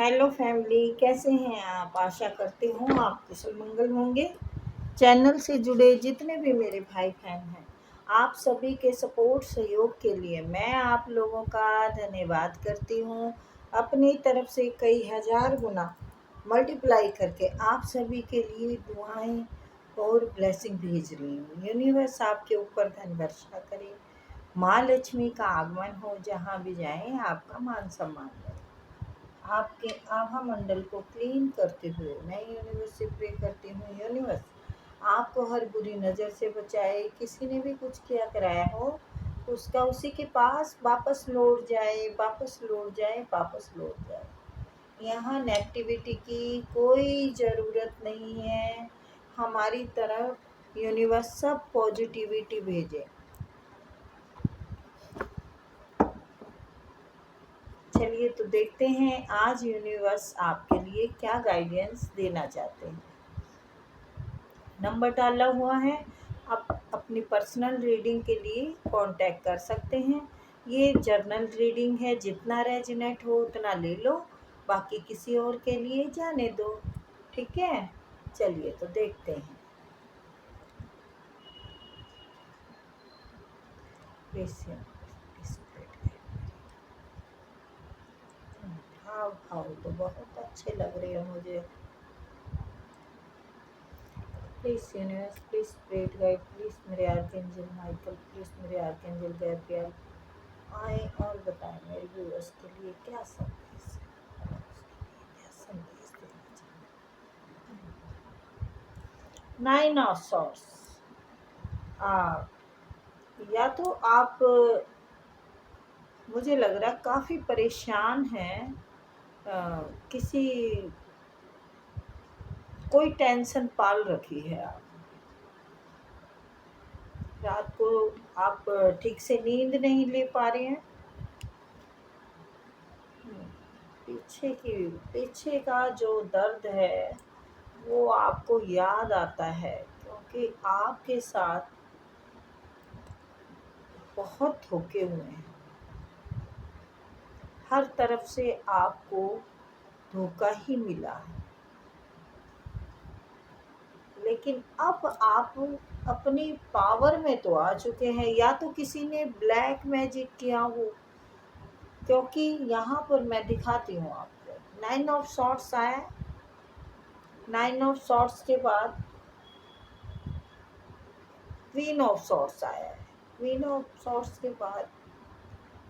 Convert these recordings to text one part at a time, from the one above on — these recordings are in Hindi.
हेलो फैमिली, कैसे हैं आप? आशा करती हूँ आप कुशल मंगल होंगे। चैनल से जुड़े जितने भी मेरे भाई बहन हैं, आप सभी के सपोर्ट सहयोग के लिए मैं आप लोगों का धन्यवाद करती हूँ। अपनी तरफ से कई हजार गुना मल्टीप्लाई करके आप सभी के लिए दुआएं और ब्लेसिंग भेज रही हूँ। यूनिवर्स आपके ऊपर धन वर्षा करे, माँ लक्ष्मी का आगमन हो, जहाँ भी जाएं आपका मान सम्मान करे। आपके आभा मंडल को क्लीन करते हुए मैं यूनिवर्स से प्रे करती हूँ, यूनिवर्स आपको हर बुरी नज़र से बचाए। किसी ने भी कुछ किया कराया हो, उसका उसी के पास वापस लौट जाए, वापस लौट जाए, वापस लौट जाए। यहाँ नेगेटिविटी की कोई ज़रूरत नहीं है। हमारी तरफ यूनिवर्स सब पॉजिटिविटी भेजे। चलिए तो देखते हैं आज यूनिवर्स आपके लिए क्या गाइडेंस देना चाहते हैं। नंबर डाला हुआ है, आप अपनी पर्सनल रीडिंग के लिए कांटेक्ट कर सकते हैं। ये जर्नल रीडिंग है, जितना रेजोनेट हो उतना ले लो, बाकी किसी और के लिए जाने दो। ठीक है, चलिए तो देखते हैं। भाव भाव तो बहुत अच्छे लग रहे हैं मुझे। Please universe, please spirit guide, please मेरे आर्कएंजल माइकल, प्लीज मेरे आर्कएंजल गैब्रियल आए और बताएं मेरे व्यूअर्स के लिए क्या संदेश देना चाहिए। Nine of swords. या तो आप, मुझे लग रहा काफ़ी परेशान हैं, किसी कोई टेंशन पाल रखी है आप। रात को आप ठीक से नींद नहीं ले पा रहे हैं। पीछे का जो दर्द है वो आपको याद आता है, क्योंकि आपके साथ बहुत धोखे हुए हैं। हर तरफ से आपको धोखा ही मिला है, लेकिन अब आप अपनी पावर में तो आ चुके हैं। या तो किसी ने ब्लैक मैजिक किया हो, क्योंकि यहाँ पर मैं दिखाती हूँ आपको, नाइन ऑफ सॉर्ड्स आया। नाइन ऑफ सॉर्ड्स के बाद क्वीन ऑफ सॉर्ड्स आया है। क्वीन ऑफ सॉर्ड्स के बाद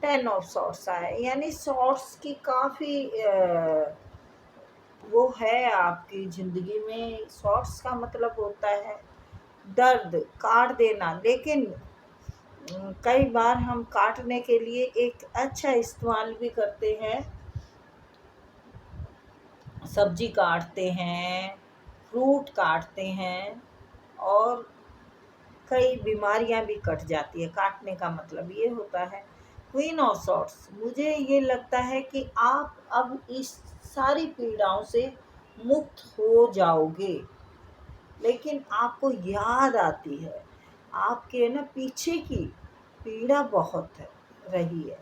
टेन ऑफ सॉर्ड्स आया है। यानी सॉर्ड्स की काफ़ी वो है आपकी ज़िंदगी में। सॉर्ड्स का मतलब होता है दर्द, काट देना। लेकिन कई बार हम काटने के लिए एक अच्छा इस्तेमाल भी करते हैं। सब्जी काटते हैं, फ्रूट काटते हैं, और कई बीमारियां भी कट जाती है। काटने का मतलब ये होता है। क्वीन ऑफ सॉर्ड्स, मुझे ये लगता है कि आप अब इस सारी पीड़ाओं से मुक्त हो जाओगे। लेकिन आपको याद आती है आपके ना पीछे की पीड़ा बहुत है रही है।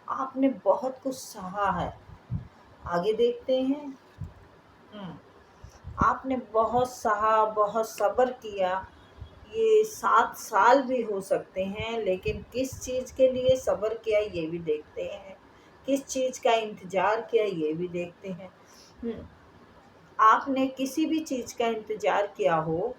आपने बहुत कुछ सहा है। आगे देखते हैं। आपने बहुत सहा, बहुत सब्र किया। ये 7 साल भी हो सकते हैं, लेकिन किस चीज़ के लिए सब्र किया ये भी देखते हैं। किस चीज़ का इंतज़ार किया ये भी देखते हैं। आपने किसी भी चीज़ का इंतज़ार किया हो,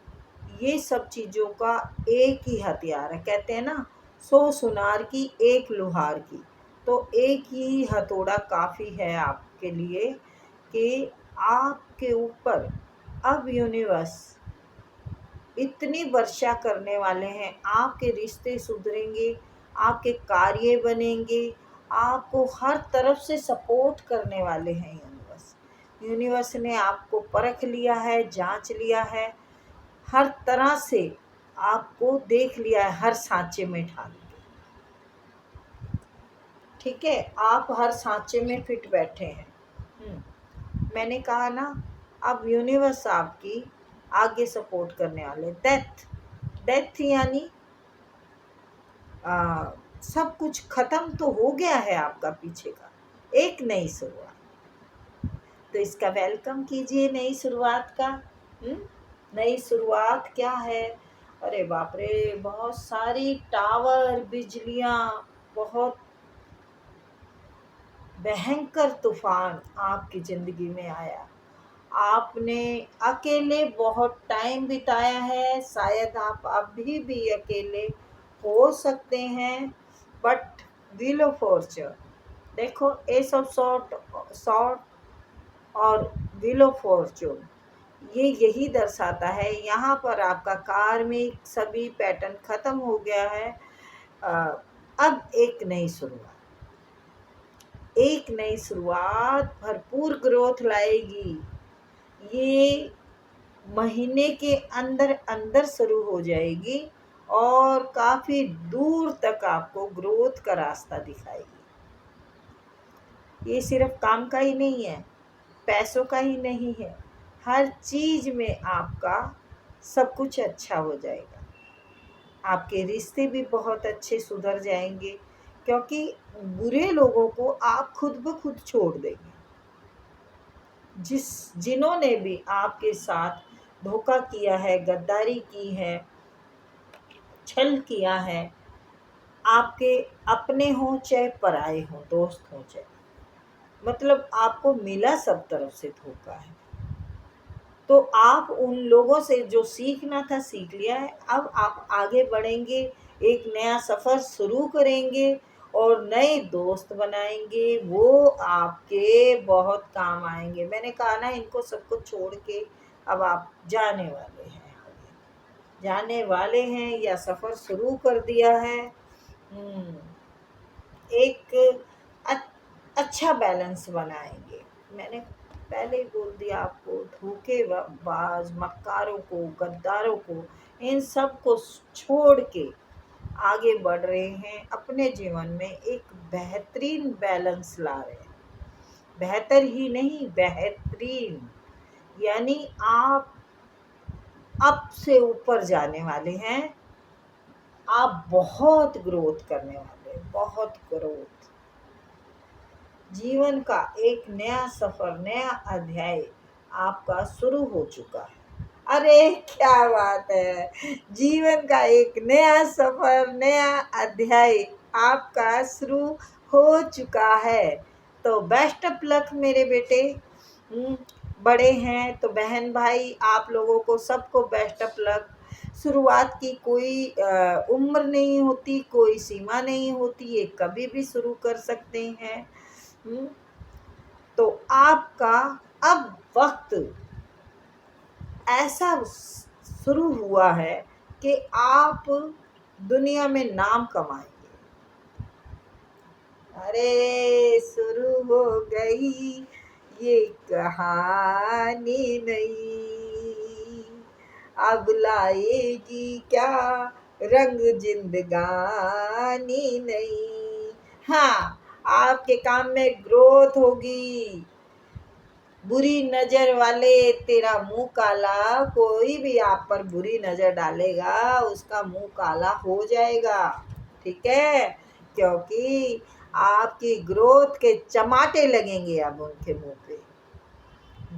ये सब चीज़ों का एक ही हथियार है। कहते हैं ना, 100 सुनार की एक लोहार की। तो एक ही हथौड़ा काफ़ी है आपके लिए कि आपके ऊपर अब यूनिवर्स इतनी वर्षा करने वाले हैं। आपके रिश्ते सुधरेंगे, आपके कार्य बनेंगे, आपको हर तरफ से सपोर्ट करने वाले हैं यूनिवर्स। यूनिवर्स ने आपको परख लिया है, जांच लिया है, हर तरह से आपको देख लिया है, हर सांचे में ढाल के। ठीक है, आप हर सांचे में फिट बैठे हैं। मैंने कहा ना, अब यूनिवर्स आपकी आगे सपोर्ट करने वाले। डेथ यानी सब कुछ खत्म तो हो गया है आपका पीछे का, एक नहीं से हुआ। तो इसका वेलकम कीजिए नई शुरुआत का। नई शुरुआत क्या है? अरे बाप रे, बहुत सारी टावर, बिजलियां, बहुत भयंकर तूफान आपकी जिंदगी में आया। आपने अकेले बहुत टाइम बिताया है, शायद आप अभी भी अकेले हो सकते हैं, बट व्हील ऑफ फॉर्चून देखो, एस ऑफ सॉर्ट और व्हील ऑफ फॉर्चून ये यही दर्शाता है, यहाँ पर आपका कार्मिक सभी पैटर्न खत्म हो गया है। अ, अब एक नई शुरुआत भरपूर ग्रोथ लाएगी। ये महीने के अंदर अंदर शुरू हो जाएगी और काफ़ी दूर तक आपको ग्रोथ का रास्ता दिखाएगी। ये सिर्फ काम का ही नहीं है, पैसों का ही नहीं है, हर चीज़ में आपका सब कुछ अच्छा हो जाएगा। आपके रिश्ते भी बहुत अच्छे सुधर जाएंगे, क्योंकि बुरे लोगों को आप खुद ब खुद छोड़ देंगे। जिन्होंने भी आपके साथ धोखा किया है, गद्दारी की है, छल किया है, आपके अपने हों चाहे पराए हों, दोस्त हों चाहे, मतलब आपको मिला सब तरफ से धोखा है, तो आप उन लोगों से जो सीखना था सीख लिया है। अब आप आगे बढ़ेंगे, एक नया सफ़र शुरू करेंगे और नए दोस्त बनाएंगे, वो आपके बहुत काम आएंगे। मैंने कहा ना, इनको सबको छोड़ के अब आप जाने वाले हैं, जाने वाले हैं या सफ़र शुरू कर दिया है। एक अच्छा बैलेंस बनाएंगे। मैंने पहले ही बोल दिया आपको, धोखेबाज, मक्कारों को, गद्दारों को, इन सब को छोड़ के आगे बढ़ रहे हैं, अपने जीवन में एक बेहतरीन बैलेंस ला रहे हैं। बेहतर ही नहीं, बेहतरीन, यानी आप अप से ऊपर जाने वाले हैं। आप बहुत ग्रोथ करने वाले हैं, बहुत ग्रोथ। जीवन का एक नया सफर, नया अध्याय आपका शुरू हो चुका है। अरे क्या बात है, जीवन का एक नया सफर, नया अध्याय आपका शुरू हो चुका है। तो बेस्ट ऑफ लक मेरे बेटे। बड़े हैं तो बहन भाई, आप लोगों को सबको बेस्ट ऑफ लक। शुरुआत की कोई उम्र नहीं होती, कोई सीमा नहीं होती, ये कभी भी शुरू कर सकते हैं। तो आपका अब वक्त ऐसा शुरू हुआ है कि आप दुनिया में नाम कमाएंगे। अरे शुरू हो गई ये कहानी नई, अब लाएगी क्या रंग जिंदगानी नई। हाँ, आपके काम में ग्रोथ होगी। बुरी नज़र वाले तेरा मुंह काला, कोई भी आप पर बुरी नज़र डालेगा उसका मुंह काला हो जाएगा, ठीक है? क्योंकि आपकी ग्रोथ के चमाटे लगेंगे अब उनके मुंह पे।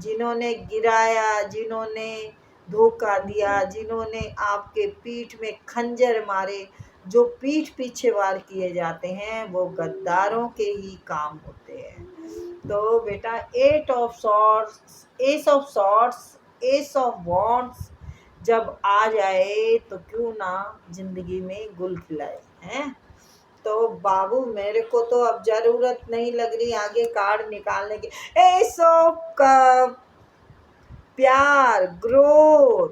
जिन्होंने गिराया, जिन्होंने धोखा दिया, जिन्होंने आपके पीठ में खंजर मारे, जो पीठ पीछे वार किए जाते हैं वो गद्दारों के ही काम होते हैं। तो बेटा, eight of swords, ace of swords, ace of wands जब आ जाए तो क्यों ना जिंदगी में गुल खिलाए हैं। तो बाबू, मेरे को तो अब जरूरत नहीं लग रही आगे कार्ड निकालने की। एस ऑफ कप, प्यार, ग्रोथ,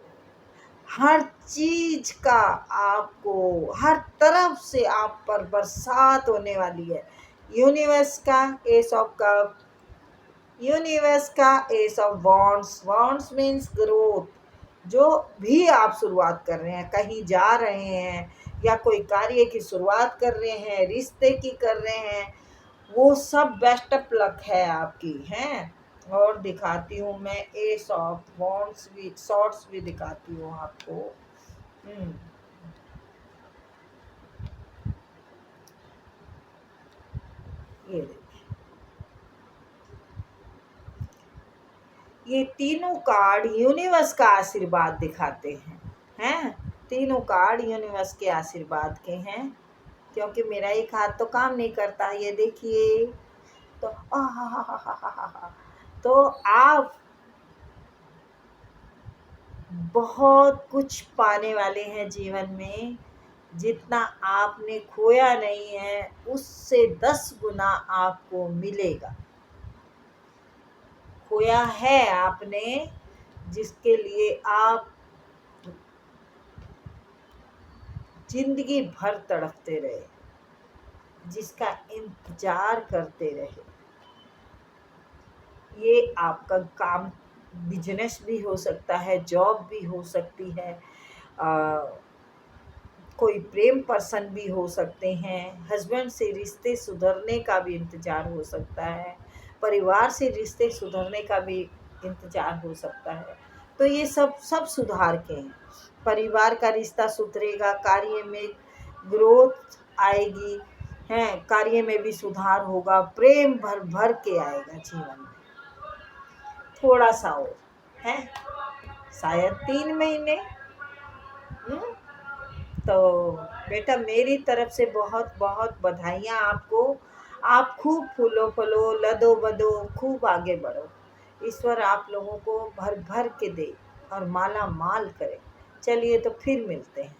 हर चीज का आपको हर तरफ से आप पर बरसात होने वाली है। यूनिवर्स का एस ऑफ कप, यूनिवर्स का S of wands, wands means growth. जो भी आप शुरुआत कर रहे हैं, कहीं जा रहे हैं या कोई कार्य की शुरुआत कर रहे हैं, रिश्ते की कर रहे हैं, वो सब बेस्ट ऑफ लक है आपकी हैं। और दिखाती हूँ मैं एस ऑफ वॉन्ड्स भी, शॉर्ट्स भी दिखाती हूँ आपको। ये देखिए, ये तीनों कार्ड यूनिवर्स का आशीर्वाद दिखाते हैं। तीनों कार्ड यूनिवर्स के आशीर्वाद के हैं, क्योंकि मेरा एक हाथ तो काम नहीं करता, ये देखिए। तो तो आप बहुत कुछ पाने वाले हैं जीवन में। जितना आपने खोया नहीं है उससे 10 गुना आपको मिलेगा। खोया है आपने, जिसके लिए आप जिंदगी भर तड़पते रहे, जिसका इंतजार करते रहे। ये आपका काम बिजनेस भी हो सकता है, जॉब भी हो सकती है, कोई प्रेम पर्सन भी हो सकते हैं, हस्बैंड से रिश्ते सुधरने का भी इंतज़ार हो सकता है, परिवार से रिश्ते सुधरने का भी इंतज़ार हो सकता है। तो ये सब सब सुधार के हैं। परिवार का रिश्ता सुधरेगा, कार्य में ग्रोथ आएगी, हैं, कार्य में भी सुधार होगा, प्रेम भर भर के आएगा जीवन में। थोड़ा सा और है, शायद 3 महीने। तो बेटा मेरी तरफ से बहुत बहुत बधाइयाँ आपको। आप खूब फूलो फलो, लदो बदो, खूब आगे बढ़ो। ईश्वर आप लोगों को भर भर के दे और माला माल करे। चलिए तो फिर मिलते हैं।